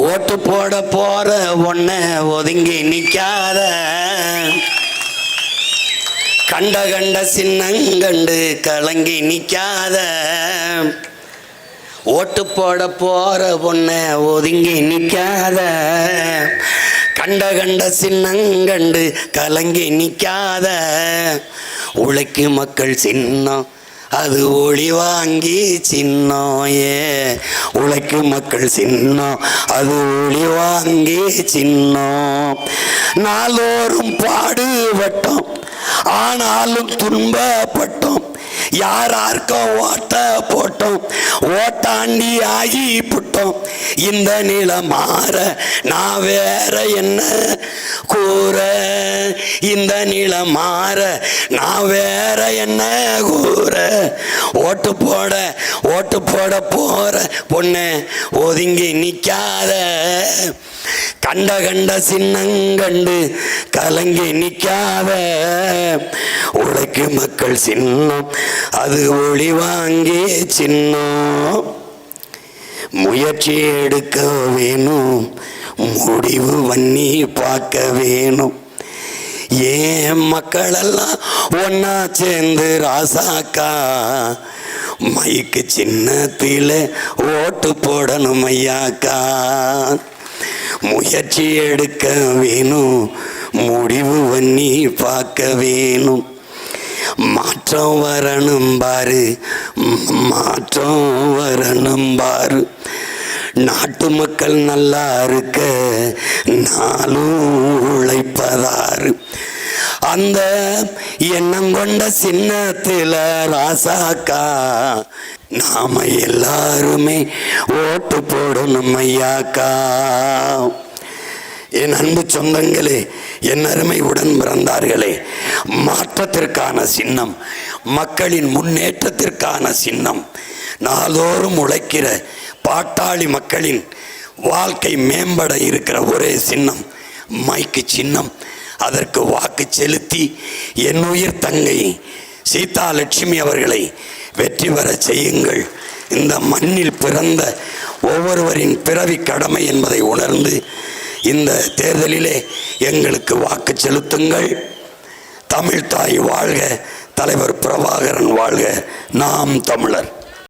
ஓட்டு போட போற ஒன்ன ஒதுங்கி நிக்காத, கண்ட கண்ட சின்னங்கண்டு கலங்கி நிக்காத. ஓட்டு போட போற ஒன்ன ஒதுங்கி நிக்காத, கண்ட கண்ட சின்னங்கண்டு கலங்கி நிக்காத. உழைக்கும் மக்கள் சின்னம் அது ஒளி வாங்கி சின்னோயே, உழைக்கும் மக்கள் சின்னம் அது ஒளி வாங்கி சின்னம். நாளோறும் பாடுபட்டோம் ஆனாலும் துன்பப்பட்டோம், யாராருக்கும் ஓட்ட போட்டோம் ஓட்டாண்டி ஆகி புட்டோம். இந்த நிலம் மாற நான் வேற என்ன கூற, இந்த நிலம் மாற நான் வேற என்ன கூற. ஓட்டு போட போற பொண்ணு ஒதுங்கி நிக்காத, கண்ட கண்ட சின்னங்கண்டு கலங்கி நிக்காத. உழைக்கும் மக்கள் சின்னம் அது ஒளி வாங்கி சின்னம். முயற்சி எடுக்க வேணும், முடிவு பண்ணி பார்க்க வேணும். ஏன் மக்களெல்லாம் ஒன்னா சேர்ந்து ராசாக்கா, மைக்கு சின்னத்தில ஓட்டு போடணும் ஐயாக்கா. முயற்சி எடுக்க வேணும், முடிவு பண்ணி பார்க்க வேணும். மாற்றம் வரணும் பாரு, மாற்றம் வரணும் பாரு. நாட்டு மக்கள் நல்லா இருக்க நாளும் உழைப்பதாரு. அந்த எண்ணம் கொண்ட சின்னத்தில ராசாக்கா, நாம எல்லாருமே ஓட்டு போடணும் ஐயாக்கா. என் அன்பு சொந்தங்களே, என் அருமை உடன் பிறந்தார்களே, மாற்றத்திற்கான சின்னம், மக்களின் முன்னேற்றத்திற்கான சின்னம், நாளோறும் உழைக்கிற பாட்டாளி மக்களின் வாழ்க்கை மேம்பட இருக்கிற ஒரே சின்னம் மைக்கு சின்னம். அதற்கு வாக்கு செலுத்தி என் உயிர் தங்கை சீதா லட்சுமி அவர்களை வெற்றி பெற செய்யுங்கள். இந்த மண்ணில் பிறந்த ஒவ்வொருவரின் பிறவி கடமை என்பதை உணர்ந்து இந்த தேர்தலிலே எங்களுக்கு வாக்கு செலுத்துங்கள். தமிழ் தாய் வாழ்க, தலைவர் பிரபாகரன் வாழ்க, நாம் தமிழர்.